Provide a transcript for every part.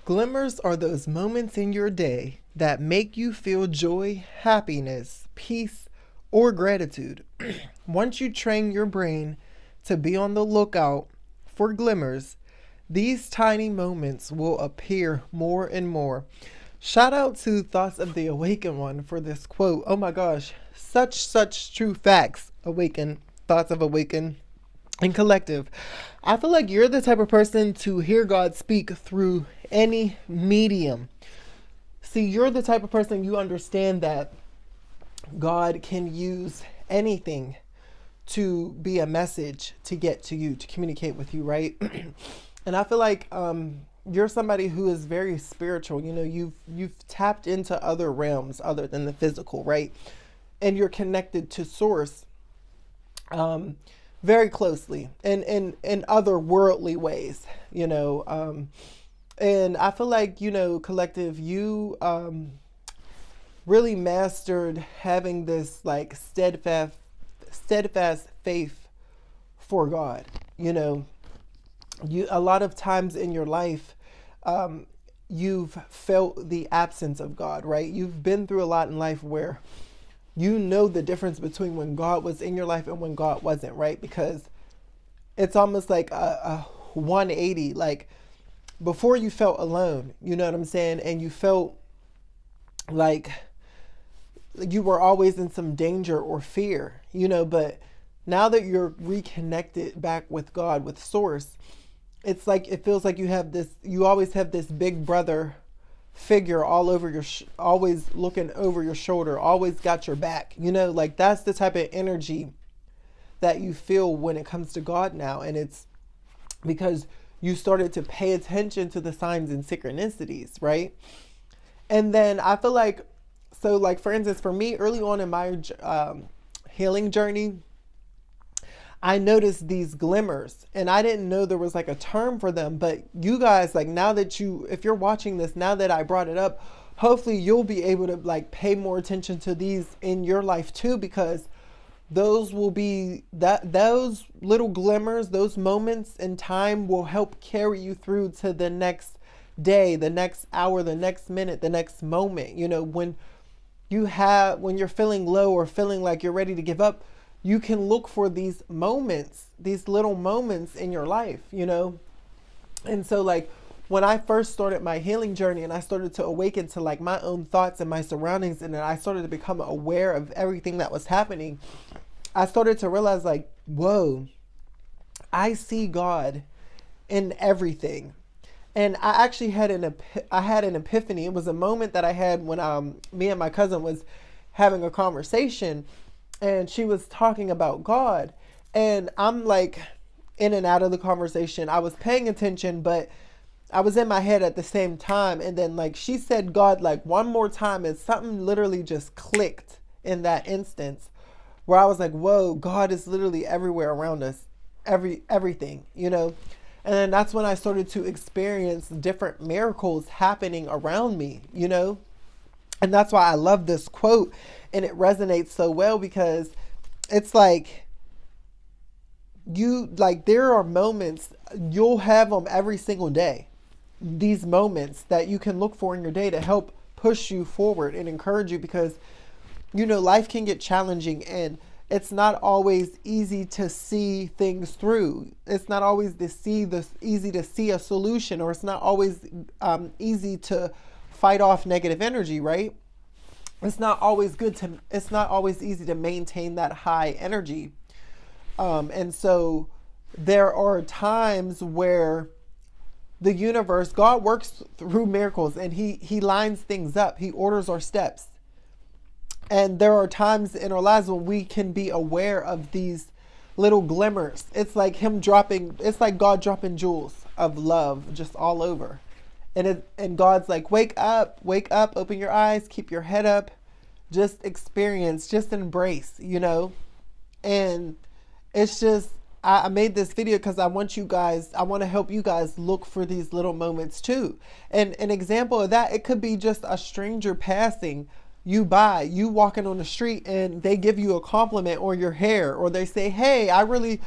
Glimmers are those moments in your day that make you feel joy, happiness, peace, or gratitude. Once you train your brain to be on the lookout for glimmers, these tiny moments will appear more and more. Shout out to Thoughts of the Awakened One for this quote. Oh my gosh, such true facts. Awaken, Thoughts of Awaken and Collective. I feel like you're the type of person to hear God speak through any medium. See, you're the type of person, you understand that God can use anything to be a message to get to you, to communicate with you, right? And I feel like you're somebody who is very spiritual. You know, you've tapped into other realms other than the physical, right? And you're connected to source very closely and in other worldly ways, you know. And I feel like, you know, Collective, you really mastered having this like steadfast faith for God. You know, you a lot of times in your life, you've felt the absence of God, right? You've been through a lot in life where you know the difference between when God was in your life and when God wasn't, right? Because it's almost like a 180. Like before you felt alone, you know what I'm saying? And you felt like you were always in some danger or fear, you know, but now that you're reconnected back with God, with source, it's like, it feels like you always have this big brother figure all over always looking over your shoulder, always got your back, you know, like that's the type of energy that you feel when it comes to God now. And it's because you started to pay attention to the signs and synchronicities, right? And then I feel like, so like, for instance, for me early on in my healing journey, I noticed these glimmers and I didn't know there was like a term for them, but you guys, like now that if you're watching this, now that I brought it up, hopefully you'll be able to like pay more attention to these in your life too, because those little glimmers, those moments in time will help carry you through to the next day, the next hour, the next minute, the next moment. You know, when you're feeling low or feeling like you're ready to give up, you can look for these moments, these little moments in your life, you know? And so like when I first started my healing journey and I started to awaken to like my own thoughts and my surroundings, and then I started to become aware of everything that was happening, I started to realize like, whoa, I see God in everything. And I actually had an epiphany. It was a moment that I had when me and my cousin was having a conversation, and she was talking about God, and I'm like in and out of the conversation. I was paying attention, but I was in my head at the same time. And then like she said God like one more time, and something literally just clicked in that instance where I was like, whoa, God is literally everywhere around us, everything, you know? And then that's when I started to experience different miracles happening around me, you know? And that's why I love this quote, and it resonates so well, because it's like there are moments, you'll have them every single day. These moments that you can look for in your day to help push you forward and encourage you, because, you know, life can get challenging and it's not always easy to see things through. It's not always easy to see a solution, or it's not always easy to fight off negative energy, right? It's not always easy to maintain that high energy. And so there are times where the universe, God works through miracles, and he lines things up. He orders our steps. And there are times in our lives when we can be aware of these little glimmers. It's like God dropping jewels of love just all over. And God's like, wake up, open your eyes, keep your head up, just experience, just embrace, you know? And it's just, I made this video because I want to help you guys look for these little moments too. And an example of that, it could be just a stranger passing you walking on the street, and they give you a compliment on your hair, or they say, hey, I really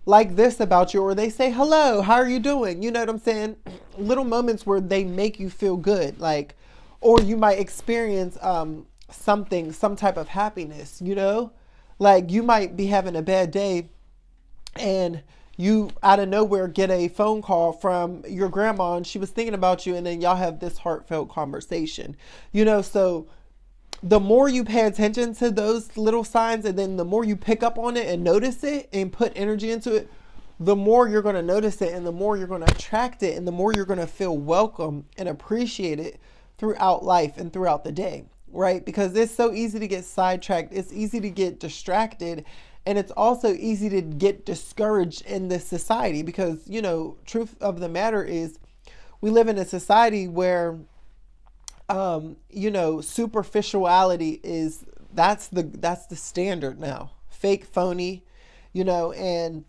like this about you, or they say, hello, how are you doing? You know what I'm saying? Little moments where they make you feel good. Like, or you might experience something, some type of happiness, you know? Like you might be having a bad day and you out of nowhere get a phone call from your grandma and she was thinking about you, and then y'all have this heartfelt conversation, you know? So the more you pay attention to those little signs, and then the more you pick up on it and notice it and put energy into it, the more you're going to notice it, and the more you're going to attract it, and the more you're going to feel welcome and appreciate it throughout life and throughout the day, right? Because it's so easy to get sidetracked. It's easy to get distracted. And it's also easy to get discouraged in this society because, you know, truth of the matter is we live in a society where you know, superficiality is that's the standard now. Fake, phony, you know, and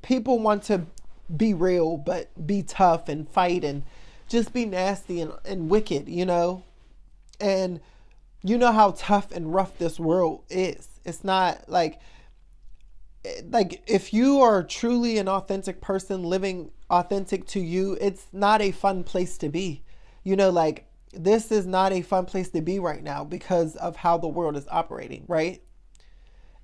people want to be real, but be tough and fight and just be nasty and wicked, you know, and you know how tough and rough this world is. It's not like if you are truly an authentic person living authentic to you, it's not a fun place to be. You know, like this is not a fun place to be right now because of how the world is operating, right?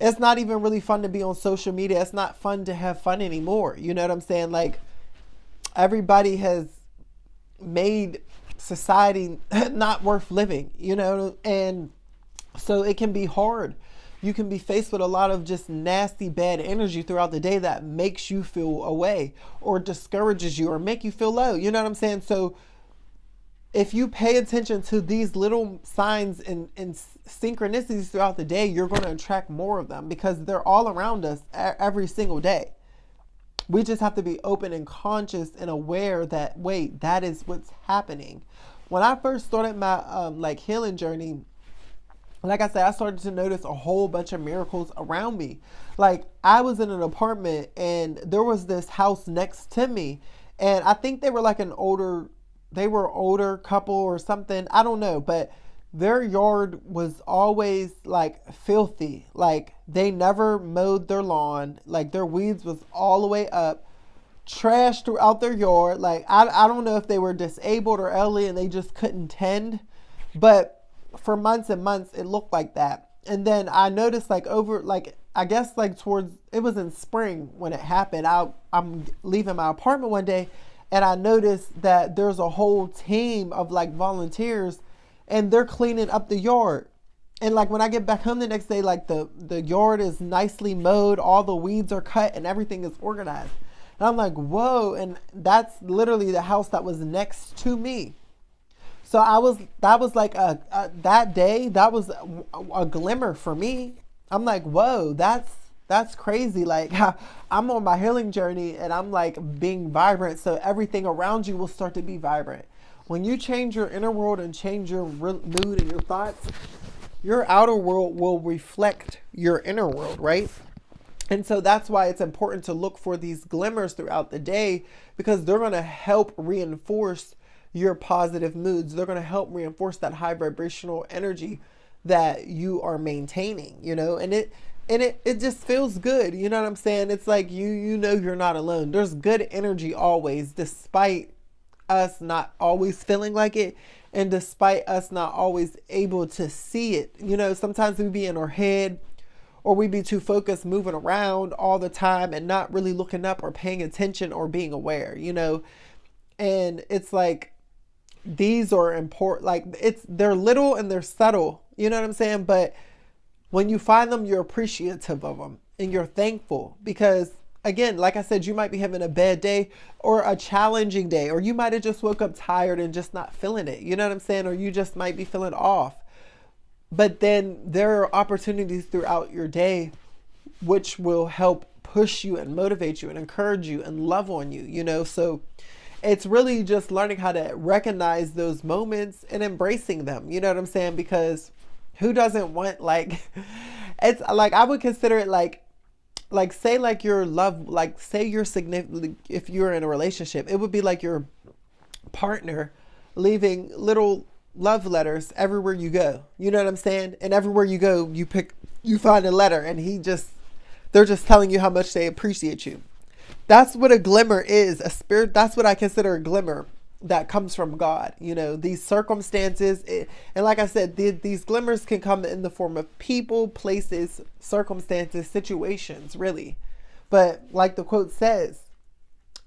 It's not even really fun to be on social media. It's not fun to have fun anymore. You know what I'm saying? Like everybody has made society not worth living, you know, and so it can be hard. You can be faced with a lot of just nasty, bad energy throughout the day that makes you feel away or discourages you or make you feel low. You know what I'm saying? So if you pay attention to these little signs and synchronicities throughout the day, you're going to attract more of them because they're all around us every single day. We just have to be open and conscious and aware that, wait, that is what's happening. When I first started my healing journey, like I said, I started to notice a whole bunch of miracles around me. Like I was in an apartment and there was this house next to me, and I think they were like older couple or something. I don't know, but their yard was always like filthy. Like they never mowed their lawn. Like their weeds was all the way up, trash throughout their yard. Like I don't know if they were disabled or elderly and they just couldn't tend, but for months and months it looked like that. And then I noticed I guess towards, it was in spring when it happened. I'm leaving my apartment one day and I noticed that there's a whole team of like volunteers and they're cleaning up the yard. And like when I get back home the next day, like the yard is nicely mowed, all the weeds are cut and everything is organized. And I'm like, whoa. And that's literally the house that was next to me. So that was like that day, that was a glimmer for me. I'm like, whoa, that's crazy. Like I'm on my healing journey and I'm like being vibrant. So everything around you will start to be vibrant. When you change your inner world and change your mood and your thoughts, your outer world will reflect your inner world, right? And so that's why it's important to look for these glimmers throughout the day, because they're going to help reinforce your positive moods. They're going to help reinforce that high vibrational energy that you are maintaining, you know, and it just feels good. You know what I'm saying? It's like, you know, you're not alone. There's good energy always, despite us not always feeling like it. And despite us not always able to see it, you know, sometimes we be in our head or we be too focused moving around all the time and not really looking up or paying attention or being aware, you know. And it's like, these are important. Like they're little and they're subtle, you know what I'm saying? But when you find them, you're appreciative of them and you're thankful because, again, like I said, you might be having a bad day or a challenging day, or you might have just woke up tired and just not feeling it. You know what I'm saying? Or you just might be feeling off. But then there are opportunities throughout your day which will help push you and motivate you and encourage you and love on you, you know? So it's really just learning how to recognize those moments and embracing them. You know what I'm saying? Because who doesn't want, like, it's like, I would consider it like say like your love, like say you're significant, if you're in a relationship, it would be like your partner leaving little love letters everywhere you go. You know what I'm saying? And everywhere you go, you find a letter and he just They're just telling you how much they appreciate you. That's what a glimmer is, a spirit. That's what I consider a glimmer that comes from God. You know, these circumstances, and like I said, these glimmers can come in the form of people, places, circumstances, situations, really. But like the quote says,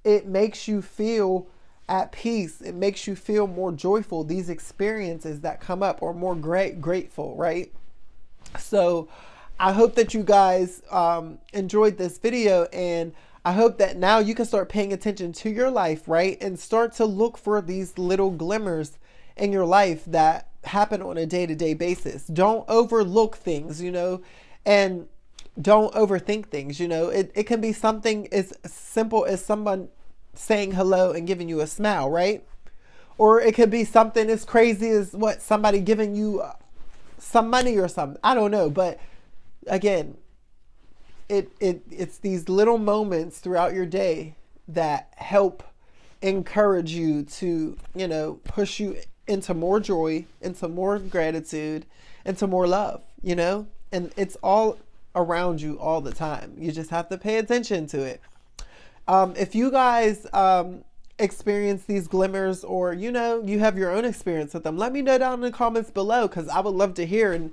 it makes you feel at peace. It makes you feel more joyful. These experiences that come up, or more grateful, right? So I hope that you guys enjoyed this video, and I hope that now you can start paying attention to your life, right? And start to look for these little glimmers in your life that happen on a day-to-day basis. Don't overlook things, you know, and don't overthink things, you know. It can be something as simple as someone saying hello and giving you a smile, right? Or it could be something as crazy as what, somebody giving you some money or something. I don't know. But again, it's these little moments throughout your day that help encourage you to, you know, push you into more joy, into more gratitude, into more love, you know. And it's all around you all the time. You just have to pay attention to it. If you guys experience these glimmers, or, you know, you have your own experience with them, let me know down in the comments below, because I would love to hear. And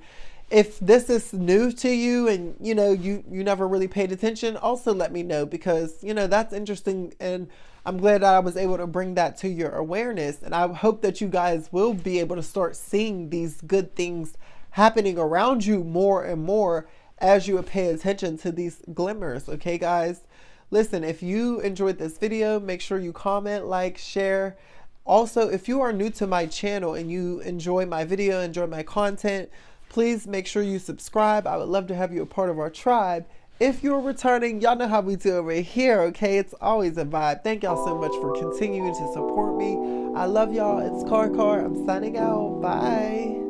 if this is new to you and, you know, you never really paid attention, also let me know, because, you know, that's interesting. And I'm glad that I was able to bring that to your awareness. And I hope that you guys will be able to start seeing these good things happening around you more and more as you pay attention to these glimmers. Okay, guys? Listen, if you enjoyed this video, make sure you comment, like, share. Also, if you are new to my channel and you enjoy my video, enjoy my content, please make sure you subscribe. I would love to have you a part of our tribe. If you're returning, y'all know how we do over here, okay? It's always a vibe. Thank y'all so much for continuing to support me. I love y'all. It's Karkar. I'm signing out. Bye.